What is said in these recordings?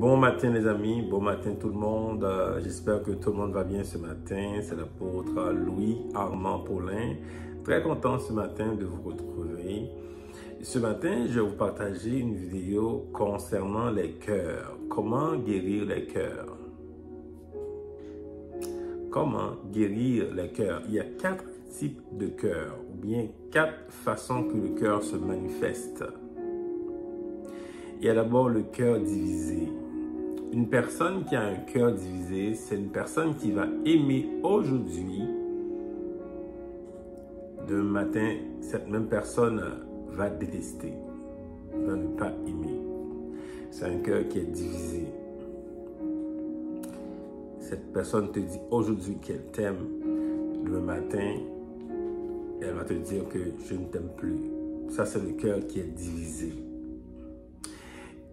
Bon matin les amis, bon matin tout le monde. J'espère que tout le monde va bien ce matin. C'est l'apôtre Louis Armand Paulin. Très content ce matin de vous retrouver. Ce matin, je vais vous partager une vidéo concernant les cœurs. Comment guérir les cœurs? Comment guérir les cœurs? Il y a 4 types de cœurs, ou bien 4 façons que le cœur se manifeste. Il y a d'abord le cœur divisé. Une personne qui a un cœur divisé, c'est une personne qui va aimer aujourd'hui. Demain matin, cette même personne va détester, va ne pas aimer. C'est un cœur qui est divisé. Cette personne te dit aujourd'hui qu'elle t'aime. Demain matin, elle va te dire que je ne t'aime plus. Ça, c'est le cœur qui est divisé.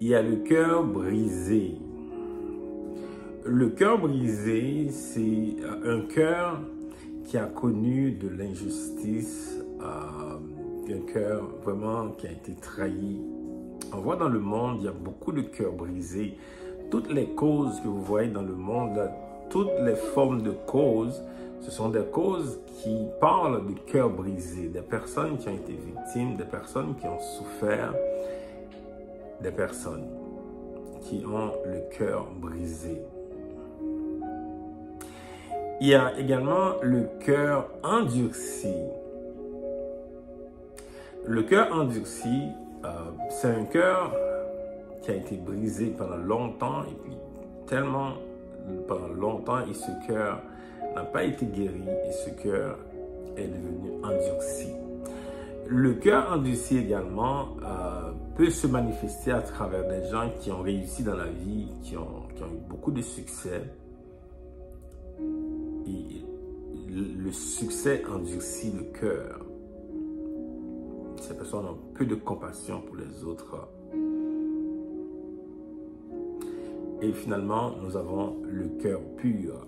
Il y a le cœur brisé. Le cœur brisé, c'est un cœur qui a connu de l'injustice, un cœur vraiment qui a été trahi. On voit dans le monde, il y a beaucoup de cœurs brisés. Toutes les causes que vous voyez dans le monde, toutes les formes de causes, ce sont des causes qui parlent de cœurs brisés, des personnes qui ont été victimes, des personnes qui ont souffert, des personnes qui ont le cœur brisé. Il y a également le cœur endurci. Le cœur endurci, c'est un cœur qui a été brisé pendant longtemps et puis tellement pendant longtemps et ce cœur n'a pas été guéri et ce cœur est devenu endurci. Le cœur endurci également peut se manifester à travers des gens qui ont réussi dans la vie, qui ont eu beaucoup de succès. Et le succès endurcit le cœur. Ces personnes ont peu de compassion pour les autres. Et finalement, nous avons le cœur pur.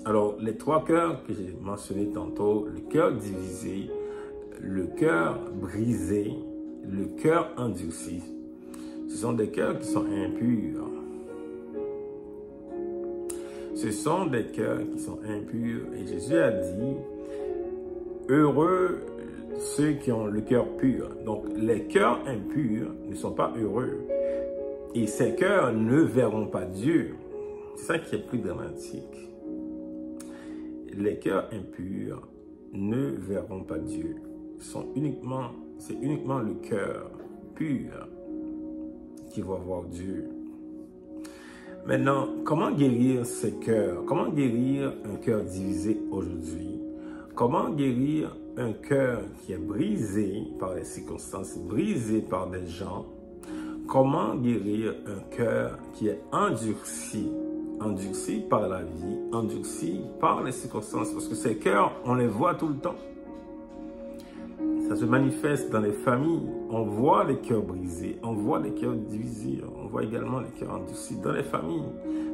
Alors, les 3 cœurs que j'ai mentionnés tantôt, le cœur divisé, le cœur brisé, le cœur endurci, ce sont des cœurs qui sont impurs. Ce sont des cœurs qui sont impurs. Et Jésus a dit, heureux ceux qui ont le cœur pur. Donc, les cœurs impurs ne sont pas heureux. Et ces cœurs ne verront pas Dieu. C'est ça qui est plus dramatique. Les cœurs impurs ne verront pas Dieu. C'est uniquement le cœur pur qui va voir Dieu. Maintenant, comment guérir ces cœurs? Comment guérir un cœur divisé aujourd'hui? Comment guérir un cœur qui est brisé par les circonstances, brisé par des gens? Comment guérir un cœur qui est endurci? Endurci par la vie, endurci par les circonstances. Parce que ces cœurs, on les voit tout le temps. Ça se manifeste dans les familles. On voit les cœurs brisés, on voit les cœurs divisés, on voit également les cœurs endurcis dans les familles.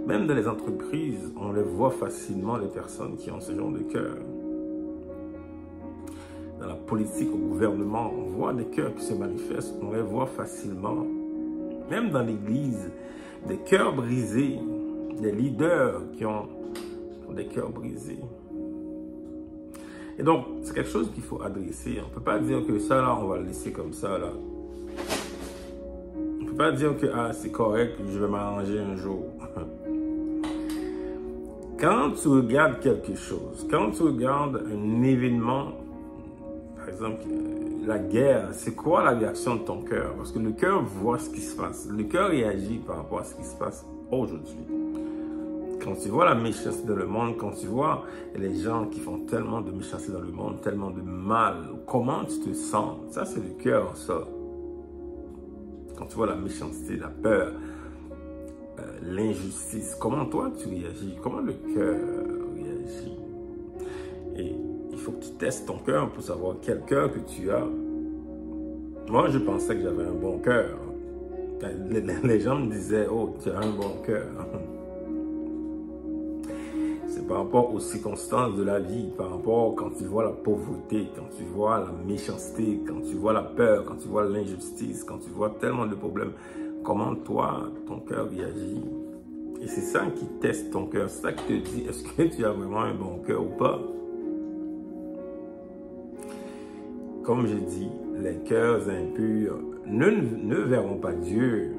Même dans les entreprises, on les voit facilement, les personnes qui ont ce genre de cœur. Dans la politique, au gouvernement, on voit des cœurs qui se manifestent, on les voit facilement. Même dans l'église, des cœurs brisés, des leaders qui ont des cœurs brisés. Et donc, c'est quelque chose qu'il faut adresser. On ne peut pas dire que ça, là, on va le laisser comme ça, là. On ne peut pas dire que, ah, c'est correct, je vais m'arranger un jour. Quand tu regardes quelque chose, quand tu regardes un événement, par exemple, la guerre, c'est quoi la réaction de ton cœur? Parce que le cœur voit ce qui se passe. Le cœur réagit par rapport à ce qui se passe aujourd'hui. Quand tu vois la méchanceté dans le monde, quand tu vois les gens qui font tellement de méchanceté dans le monde, tellement de mal, comment tu te sens? Ça, c'est le cœur, ça. Quand tu vois la méchanceté, la peur, l'injustice, comment toi tu réagis? Comment le cœur réagit? Et il faut que tu testes ton cœur pour savoir quel cœur que tu as. Moi, je pensais que j'avais un bon cœur. Les gens me disaient, oh, tu as un bon cœur. C'est par rapport aux circonstances de la vie, par rapport quand tu vois la pauvreté, quand tu vois la méchanceté, quand tu vois la peur, quand tu vois l'injustice, quand tu vois tellement de problèmes. comment toi, ton cœur réagit. Et c'est ça qui teste ton cœur. C'est ça qui te dit, est-ce que tu as vraiment un bon cœur ou pas? Comme j'ai dit, les cœurs impurs ne verront pas Dieu.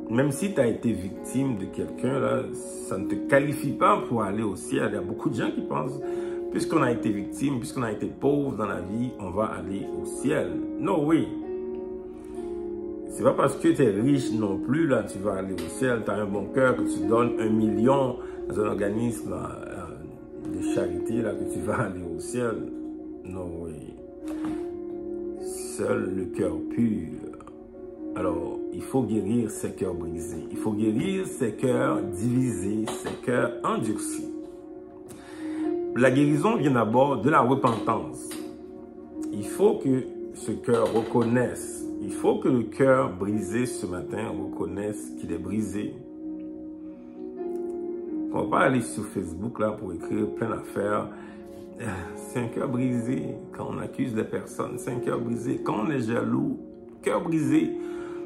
Même si tu as été victime de quelqu'un, là, ça ne te qualifie pas pour aller au ciel. Il y a beaucoup de gens qui pensent, puisqu'on a été victime, puisqu'on a été pauvre dans la vie, on va aller au ciel. Non, oui. C'est pas parce que tu es riche non plus, là, tu vas aller au ciel. Tu as un bon cœur, que tu donnes 1 million dans un organisme de charité, là, que tu vas aller au ciel. Non, oui. Seul le cœur pur. Alors, il faut guérir ces cœurs brisés. Il faut guérir ces cœurs divisés, ces cœurs endurcis. La guérison vient d'abord de la repentance. Il faut que ce cœur reconnaisse. Il faut que le cœur brisé ce matin reconnaisse qu'il est brisé. On ne va pas aller sur Facebook là pour écrire plein d'affaires. C'est un cœur brisé quand on accuse les personnes. C'est un cœur brisé quand on est jaloux. Cœur brisé.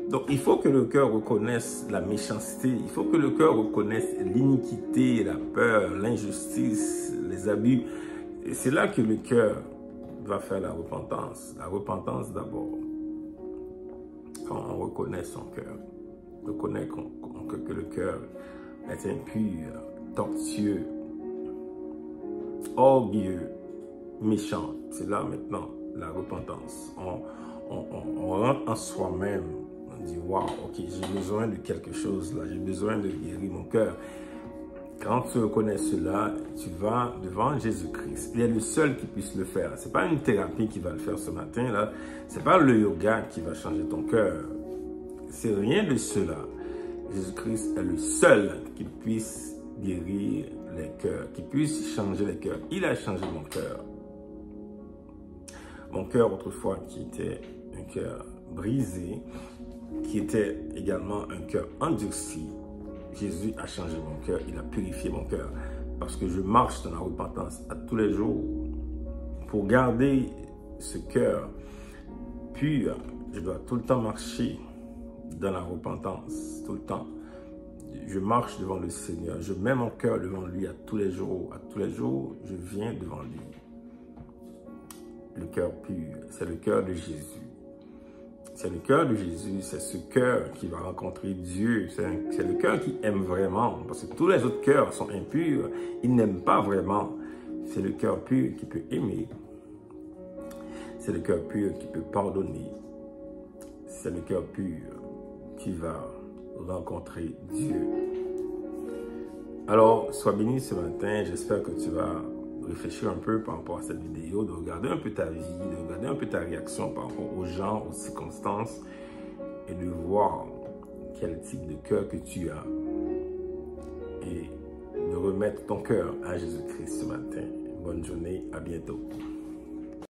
Donc, il faut que le cœur reconnaisse la méchanceté. Il faut que le cœur reconnaisse l'iniquité, la peur, l'injustice, les abus. Et c'est là que le cœur va faire la repentance. La repentance d'abord. Quand on reconnaît son cœur. Reconnaît que le cœur est impur, tortueux, orgueilleux, méchant. C'est là maintenant la repentance. On rentre en soi-même. On dit, waouh, ok, j'ai besoin de quelque chose là, j'ai besoin de guérir mon cœur. Quand tu reconnais cela, tu vas devant Jésus-Christ. Il est le seul qui puisse le faire. Ce n'est pas une thérapie qui va le faire ce matin là. Ce n'est pas le yoga qui va changer ton cœur. C'est rien de cela. Jésus-Christ est le seul qui puisse guérir les cœurs, qui puisse changer les cœurs. Il a changé mon cœur. Mon cœur autrefois qui était un cœur brisé, qui était également un cœur endurci. Jésus a changé mon cœur, il a purifié mon cœur. Parce que je marche dans la repentance à tous les jours. Pour garder ce cœur pur, je dois tout le temps marcher dans la repentance, tout le temps. Je marche devant le Seigneur, je mets mon cœur devant lui à tous les jours. À tous les jours, je viens devant lui. Le cœur pur, c'est le cœur de Jésus. C'est le cœur de Jésus, c'est ce cœur qui va rencontrer Dieu. C'est le cœur qui aime vraiment. Parce que tous les autres cœurs sont impurs. Ils n'aiment pas vraiment. C'est le cœur pur qui peut aimer. C'est le cœur pur qui peut pardonner. C'est le cœur pur qui va rencontrer Dieu. Alors, sois béni ce matin. J'espère que tu vas réfléchir un peu par rapport à cette vidéo, de regarder un peu ta vie, de regarder un peu ta réaction par rapport aux gens, aux circonstances et de voir quel type de cœur que tu as et de remettre ton cœur à Jésus-Christ ce matin. Bonne journée, à bientôt.